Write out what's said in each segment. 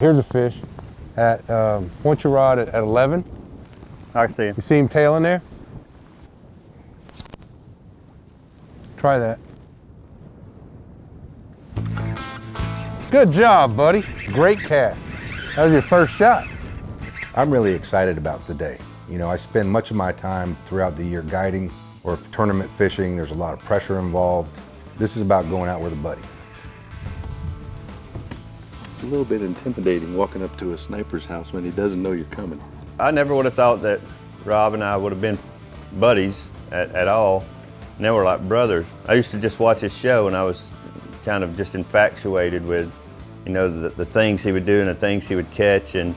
Here's a fish at point your rod at 11. I see him. You see him tailing there? Try that. Good job, buddy. Great cast. That was your first shot. I'm really excited about the day. You know, I spend much of my time throughout the year guiding or tournament fishing. There's a lot of pressure involved. This is about going out with a buddy. It's a little bit intimidating walking up to a sniper's house when he doesn't know you're coming. I never would have thought that Rob and I would have been buddies at all. And they were like brothers. I used to just watch his show and I was kind of just infatuated with, you know, the things he would do and the things he would catch and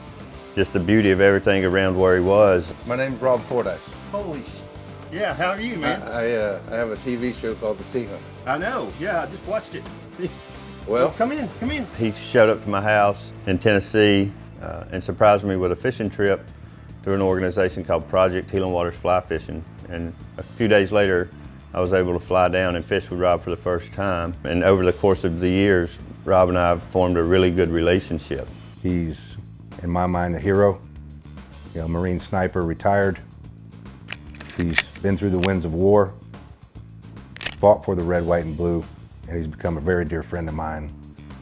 just the beauty of everything around where he was. My name's Rob Fordyce. Holy yeah, how are you, man? I have a TV show called The Seahunter. I know, yeah, I just watched it. Well, come in. He showed up to my house in Tennessee and surprised me with a fishing trip through an organization called Project Healing Waters Fly Fishing. And a few days later, I was able to fly down and fish with Rob for the first time. And over the course of the years, Rob and I have formed a really good relationship. He's, in my mind, a hero. You know, Marine sniper, retired. He's been through the winds of war, fought for the red, white, and blue, and he's become a very dear friend of mine.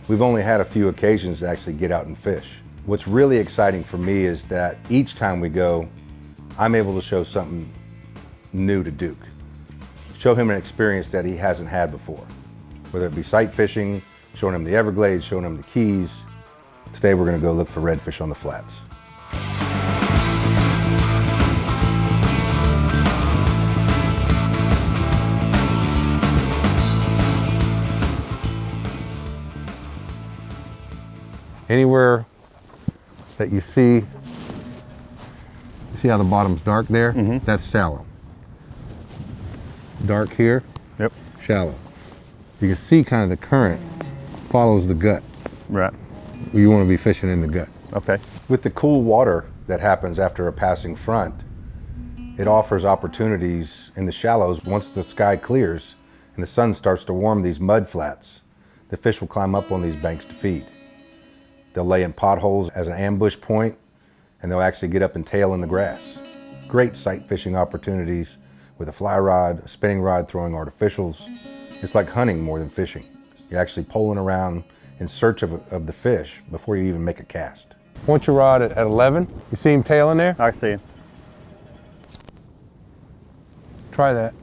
We've only had a few occasions to actually get out and fish. What's really exciting for me is that each time we go, I'm able to show something new to Duke. Show him an experience that he hasn't had before. Whether it be sight fishing, showing him the Everglades, showing him the Keys. Today we're gonna go look for redfish on the flats. Anywhere that you see how the bottom's dark there? Mm-hmm. That's shallow. Dark here, Yep. shallow. You can see kind of the current follows the gut. Right. You want to be fishing in the gut. Okay. With the cool water that happens after a passing front, it offers opportunities in the shallows. Once the sky clears and the sun starts to warm these mud flats, the fish will climb up on these banks to feed. They'll lay in potholes as an ambush point, and they'll actually get up and tail in the grass. Great sight fishing opportunities with a fly rod, a spinning rod, throwing artificials. It's like hunting more than fishing. You're actually poling around in search of the fish before you even make a cast. Point your rod at 11. You see him tailing there? I see him. Try that.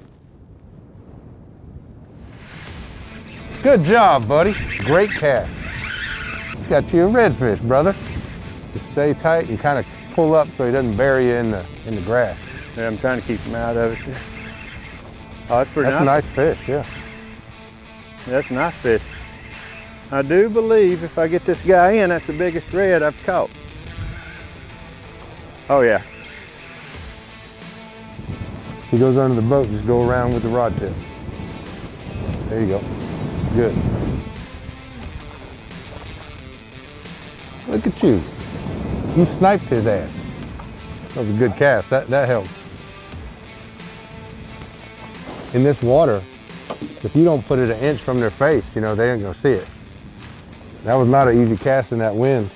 Good job, buddy. Great cast. Got you a redfish, brother. Just stay tight and kind of pull up so he doesn't bury you in the grass. Yeah, I'm trying to keep him out of it. Oh, that's pretty That's nice. a nice fish, yeah. That's a nice fish. I do believe if I get this guy in, that's the biggest red I've caught. Oh yeah. If he goes under the boat, just go around with the rod tip. There you go. Good. Look at you. You sniped his ass. That was a good cast. That helps. In this water, if you don't put it an inch from their face, you know, they ain't gonna see it. That was not an easy cast in that wind.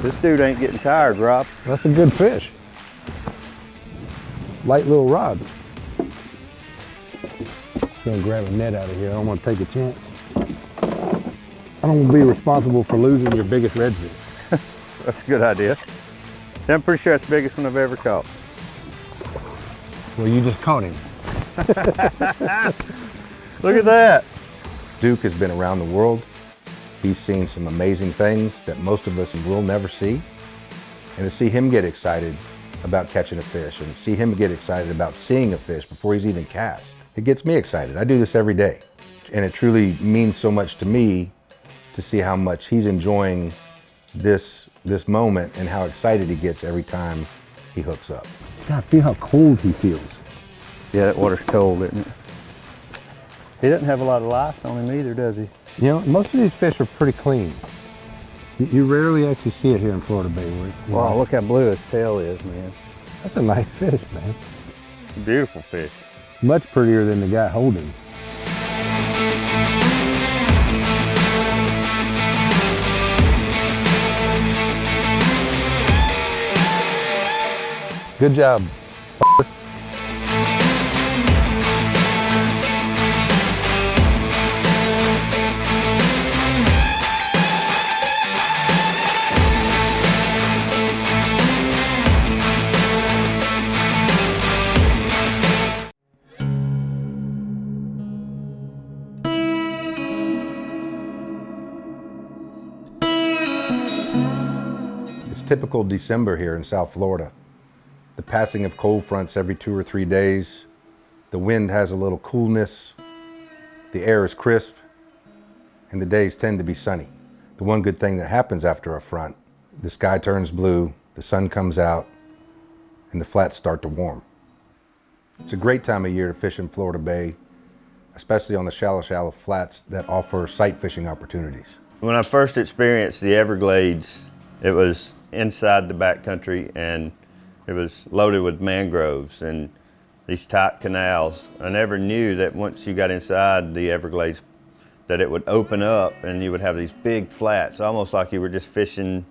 This dude ain't getting tired, Rob. That's a good fish. Light little rod. Gonna grab a net out of here. I don't want to take a chance. I don't want to be responsible for losing your biggest redfish. That's a good idea. I'm pretty sure it's the biggest one I've ever caught. Well, you just caught him. Look at that. Duke has been around the world. He's seen some amazing things that most of us will never see. And to see him get excited about catching a fish and to see him get excited about seeing a fish before he's even cast, it gets me excited. I do this every day. And it truly means so much to me to see how much he's enjoying this moment and how excited he gets every time he hooks up. God, feel how cold he feels. Yeah, that water's cold, isn't it? He doesn't have a lot of lice on him either, does he? You know, most of these fish are pretty clean. You rarely actually see it here in Florida Bay. Wow, look how blue his tail is, man. That's a nice fish, man. Beautiful fish. Much prettier than the guy holding. Good job. It's typical December here in South Florida. The passing of cold fronts every 2 or 3 days. The wind has a little coolness. The air is crisp, and the days tend to be sunny. The one good thing that happens after a front, the sky turns blue, the sun comes out, and the flats start to warm. It's a great time of year to fish in Florida Bay, especially on the shallow flats that offer sight fishing opportunities. When I first experienced the Everglades, it was inside the backcountry and it was loaded with mangroves and these tight canals. I never knew that once you got inside the Everglades that it would open up and you would have these big flats, almost like you were just fishing,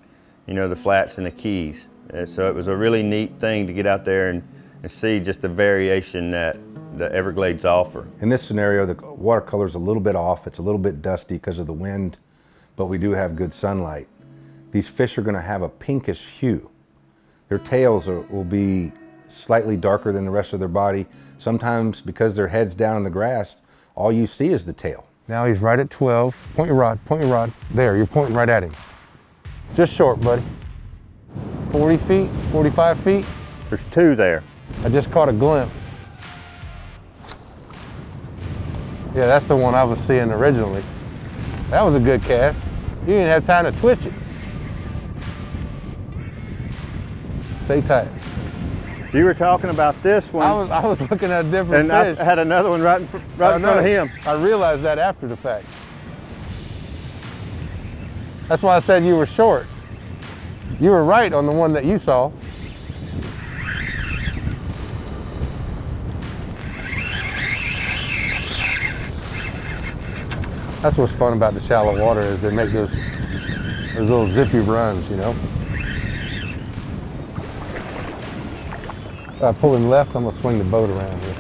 you know, the flats in the Keys. And so it was a really neat thing to get out there and see just the variation that the Everglades offer. In this scenario, the watercolor is a little bit off. It's a little bit dusty because of the wind, but we do have good sunlight. These fish are going to have a pinkish hue. Their tails will be slightly darker than the rest of their body. Sometimes because their head's down in the grass, all you see is the tail. Now he's right at 12. Point your rod, point your rod. There, you're pointing right at him. Just short, buddy. 40 feet, 45 feet. There's two there. I just caught a glimpse. Yeah, that's the one I was seeing originally. That was a good cast. You didn't have time to twitch it. Stay tight. You were talking about this one. I was looking at a different fish. I had another one right in front of him. I realized that after the fact. That's why I said you were short. You were right on the one that you saw. That's what's fun about the shallow water is they make those little zippy runs, you know. If I pull him left, I'm gonna swing the boat around here.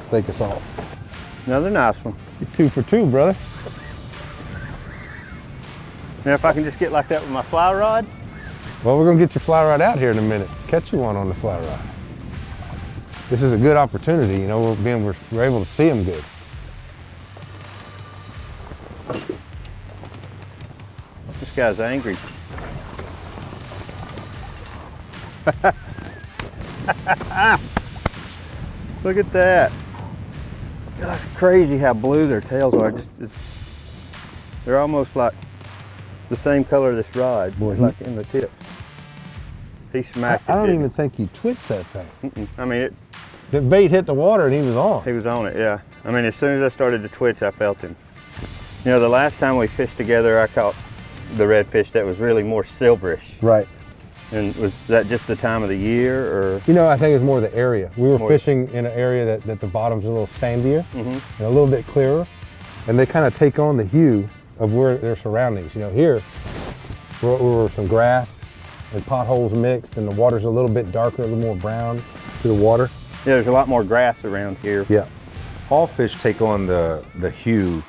Stake us off. Another nice one. You're 2 for 2, brother. Now if I can just get like that with my fly rod. Well, we're gonna get your fly rod out here in a minute. Catch you one on the fly rod. This is a good opportunity, you know, we're able to see them good. This guy's angry. Look at that. God, it's crazy how blue their tails are. They're almost like the same color of this rod, Boy, like in the tips. He smacked it. I don't didn't even think you twitched that thing. he? I mean, The bait hit the water and he was on. he was on it, yeah. I mean, as soon as I started to twitch, I felt him. You know, the last time we fished together, I caught the redfish that was really more silverish. Right. And was that just the time of the year, or? You know, I think it's more the area. We were fishing in an area that the bottom's a little sandier and a little bit clearer, and they kind of take on the hue of where their surroundings. You know, here we're some grass and potholes mixed, and the water's a little bit darker, a little more brown to the water. Yeah, there's a lot more grass around here. Yeah. All fish take on the hue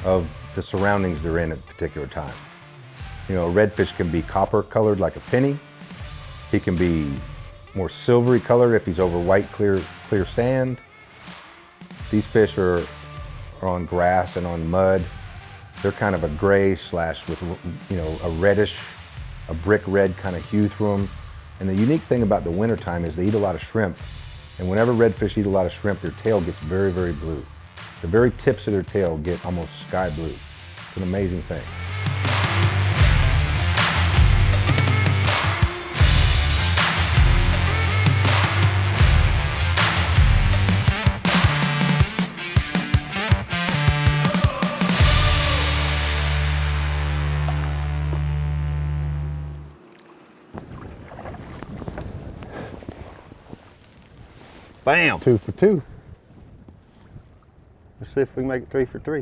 of the surroundings they're in at a particular time. You know, a redfish can be copper colored like a penny. He can be more silvery colored if he's over white, clear sand. These fish are on grass and on mud. They're kind of a gray slash with, you know, a reddish, a brick red kind of hue through them. And the unique thing about the wintertime is they eat a lot of shrimp. And whenever redfish eat a lot of shrimp, their tail gets very, very blue. The very tips of their tail get almost sky blue. It's an amazing thing. Bam! 2 for 2. Let's see if we can make it 3 for 3.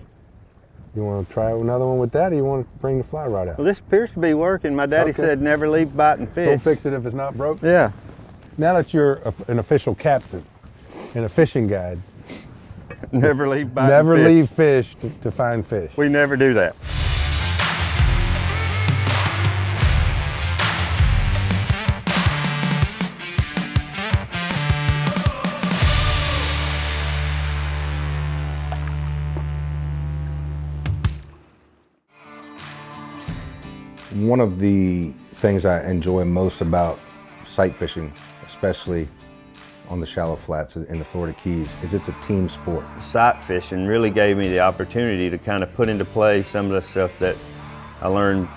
You want to try another one with that, or you want to bring the fly rod out? Well, this appears to be working. My daddy Okay. said never leave biting fish. Don't fix it if it's not broke. Yeah. Now that you're an official captain and a fishing guide, Never leave biting never fish. leave fish to find fish. We never do that. One of the things I enjoy most about sight fishing, especially on the shallow flats in the Florida Keys, is it's a team sport. Sight fishing really gave me the opportunity to kind of put into play some of the stuff that I learned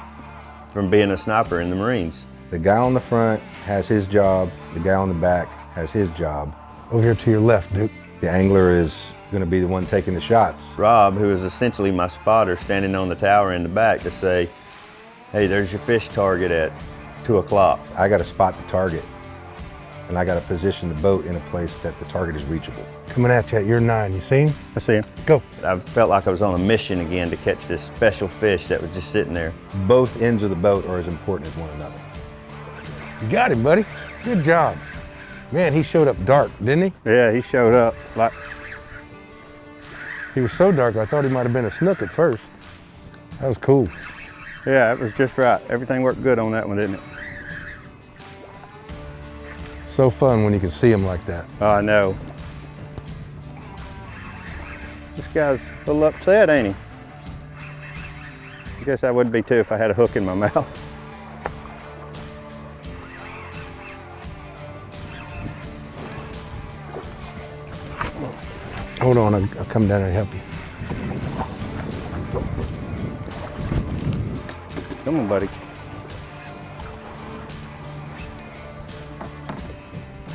from being a sniper in the Marines. The guy on the front has his job, the guy on the back has his job. Over here to your left, Duke. The angler is going to be the one taking the shots. Rob, who is essentially my spotter, standing on the tower in the back to say, hey, there's your fish target at 2 o'clock. I got to spot the target, and I got to position the boat in a place that the target is reachable. Coming at you at your 9. You see him? I see him. Go. I felt like I was on a mission again to catch this special fish that was just sitting there. Both ends of the boat are as important as one another. You got him, buddy. Good job. Man, he showed up dark, didn't he? Yeah, he showed up like, He was so dark, I thought he might have been a snook at first. That was cool. yeah, it was just right. Everything worked good on that one, didn't it? So fun when you can see him like that. Oh, I know. This guy's a little upset, ain't he? I guess I would be too if I had a hook in my mouth. Hold on, I'll come down and help you. Come on, buddy.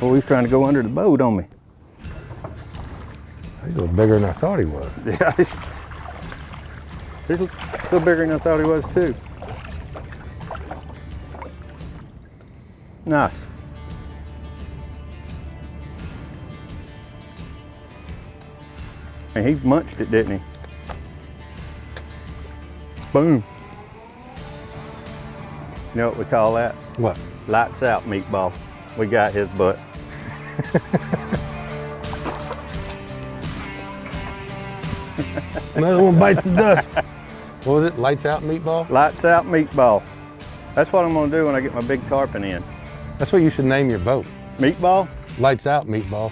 Oh, he's trying to go under the boat on me. He's a little bigger than I thought he was. Yeah, he's a little bigger than I thought he was too. Nice. And he munched it, didn't he? Boom. You know what we call that? What? Lights out meatball. We got his butt. Another one bites the dust. What was it? Lights out meatball? Lights out meatball. That's what I'm gonna do when I get my big tarpon in. That's what you should name your boat. Meatball? Lights out meatball.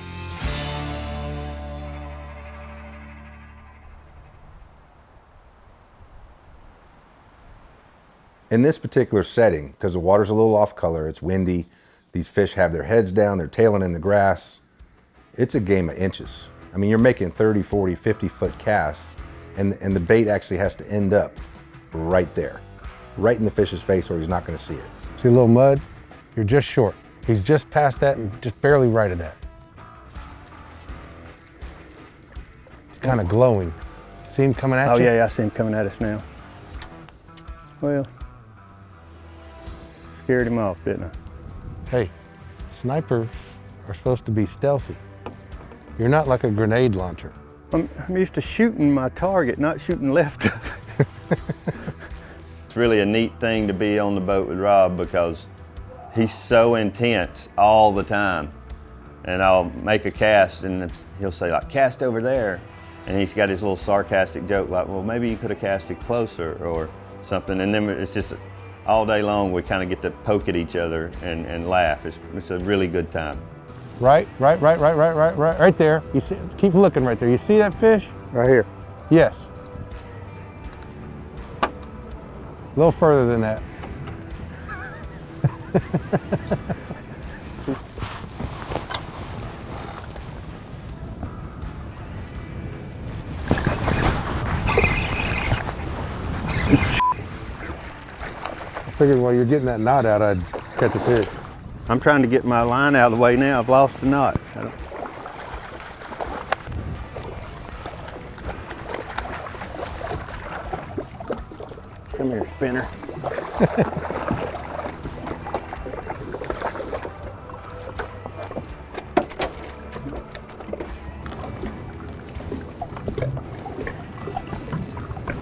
In this particular setting, because the water's a little off color, it's windy, these fish have their heads down, they're tailing in the grass. It's a game of inches. I mean, you're making 30, 40, 50-foot casts, and the bait actually has to end up right there, right in the fish's face, or he's not going to see it. See a little mud? You're just short. He's just past that and just barely right of that. It's kind of glowing. See him coming at Oh you? yeah, I see him coming at us now. Well, scared him off, didn't I? Hey, snipers are supposed to be stealthy. You're not like a grenade launcher. I'm used to shooting my target, not shooting left of it. It's really a neat thing to be on the boat with Rob because he's so intense all the time. And I'll make a cast and he'll say like, cast over there. And he's got his little sarcastic joke like, well, maybe you could have casted closer or something. And then it's just all day long we kind of get to poke at each other and laugh. It's a really good time. Right there. You see, keep looking right there. You see that fish? Right here. Yes. A little further than that. I figured while you're getting that knot out, I'd catch a fish. I'm trying to get my line out of the way now. I've lost the knot. Come here, spinner.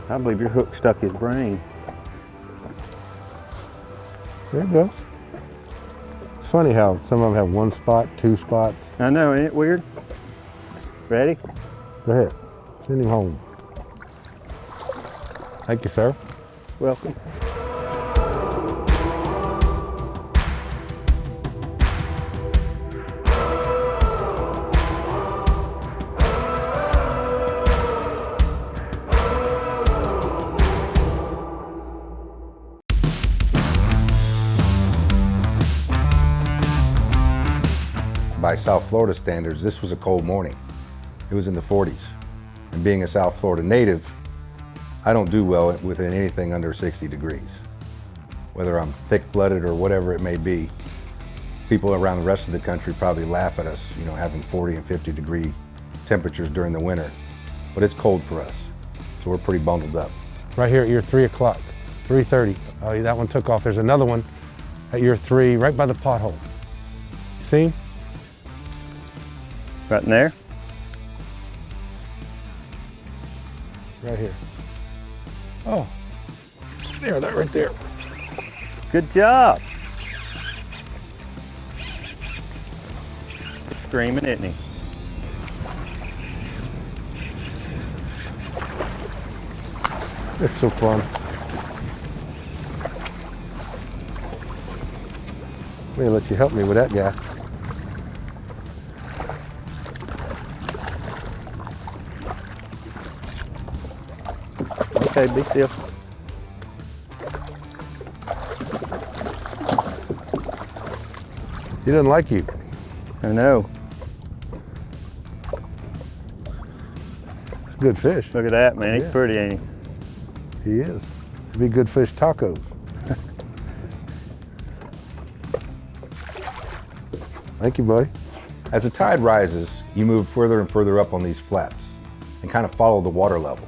I believe your hook stuck his brain. There you go. funny how some of them have one spot, two spots. I know, ain't it weird? Ready? Go ahead, send him home. Thank you, sir. Welcome. By South Florida standards, this was a cold morning. It was in the 40s. And being a South Florida native, I don't do well within anything under 60 degrees. Whether I'm thick-blooded or whatever it may be, people around the rest of the country probably laugh at us, you know, having 40 and 50 degree temperatures during the winter. But it's cold for us, so we're pretty bundled up. Right here at your 3 o'clock, 3:30. Oh, that one took off. There's another one at your 3, right by the pothole. See him? Right in there? Right here. Oh, there, that right there. Good job. Screaming, isn't he? It's so fun. I'm gonna let you help me with that guy. Okay, big deal. He doesn't like you. I know. It's a good fish. Look at that, man. Yeah. He's pretty, ain't he? He is. It'd be good fish tacos. Thank you, buddy. As the tide rises, you move further and further up on these flats and kind of follow the water level.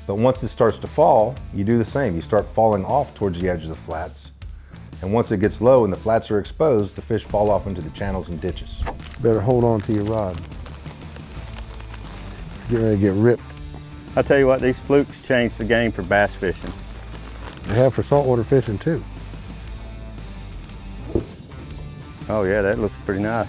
But once it starts to fall, you do the same. You start falling off towards the edge of the flats. And once it gets low and the flats are exposed, the fish fall off into the channels and ditches. Better hold on to your rod. Get ready to get ripped. I'll tell you what, these flukes changed the game for bass fishing. They have for saltwater fishing too. Oh yeah, that looks pretty nice.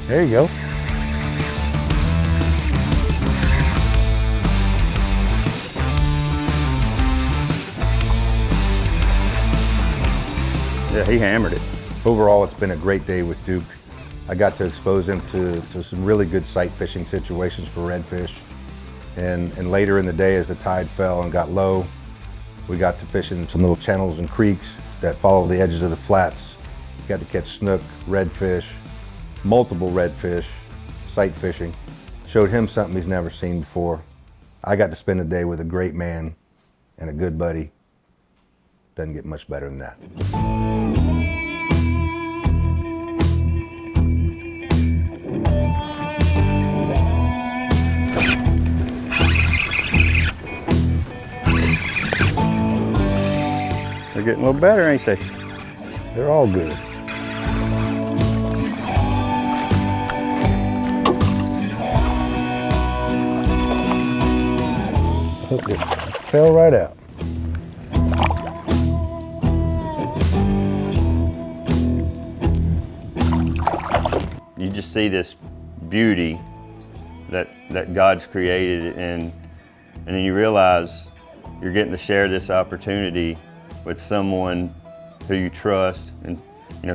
There you go. Yeah, he hammered it. Overall, it's been a great day with Duke. I got to expose him to some really good sight fishing situations for redfish. And later in the day, as the tide fell and got low, we got to fish in some little channels and creeks that follow the edges of the flats. Got to catch snook, redfish, multiple redfish, sight fishing. Showed him something he's never seen before. I got to spend a day with a great man and a good buddy. Doesn't get much better than that. They're getting a little better, ain't they? They're all good. Hook just fell right out. You just see this beauty that God's created, and then you realize you're getting to share this opportunity with someone who you trust and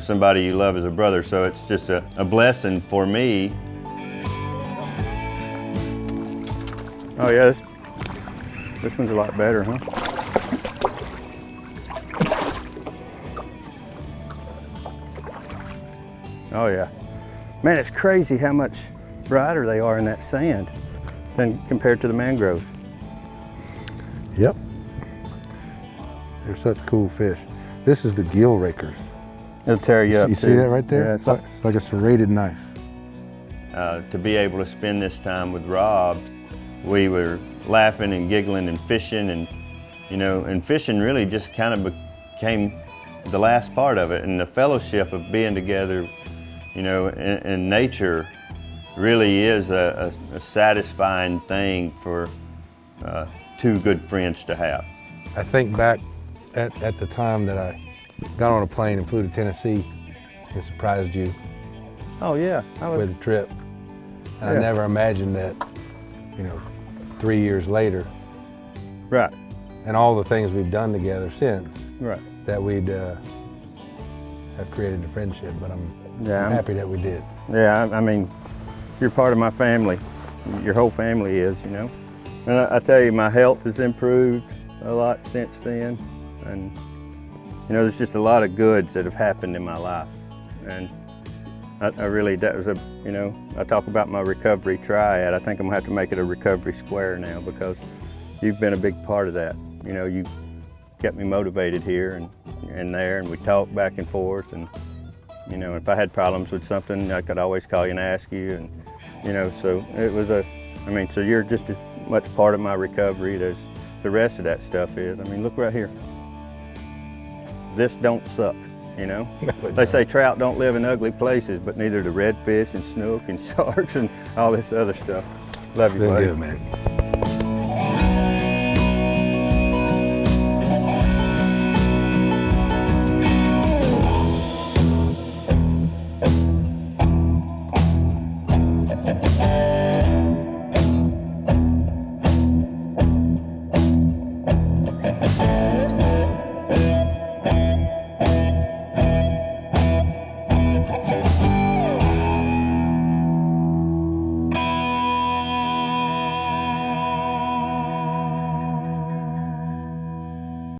somebody you love as a brother. So it's just a blessing for me. Oh yeah, this one's a lot better, huh? Oh yeah. Man, it's crazy how much brighter they are in that sand than compared to the mangroves. Yep. They're such cool fish. This is the gill rakers. It'll tear you up You too. see that right there? Yeah, It's like a serrated knife. to be able to spend this time with Rob, we were laughing and giggling and fishing, and and fishing really just kind of became the last part of it, and the fellowship of being together, you know, in nature really is a satisfying thing for two good friends to have. I think back at the time that I got on a plane and flew to Tennessee and surprised you Oh yeah, with a trip. And Yeah. I never imagined that, you know, 3 years later, right, and all the things we've done together since, right. that we'd have created a friendship. But I'm happy that we did. Yeah, I mean, you're part of my family. Your whole family is, you know. And I tell you, my health has improved a lot since then. And, you know, there's just a lot of goods that have happened in my life. And I really, that was you know, I talk about my recovery triad. I think I'm gonna have to make it a recovery square now, because you've been a big part of that. You know, you kept me motivated here and there, and we talked back and forth. And, you know, if I had problems with something, I could always call you and ask you. And, you know, so it was I mean, so you're just as much part of my recovery as the rest of that stuff is. I mean, look right here. This don't suck, you know? They say trout don't live in ugly places, but neither do redfish and snook and sharks and all this other stuff. Love you, Been buddy. good, man.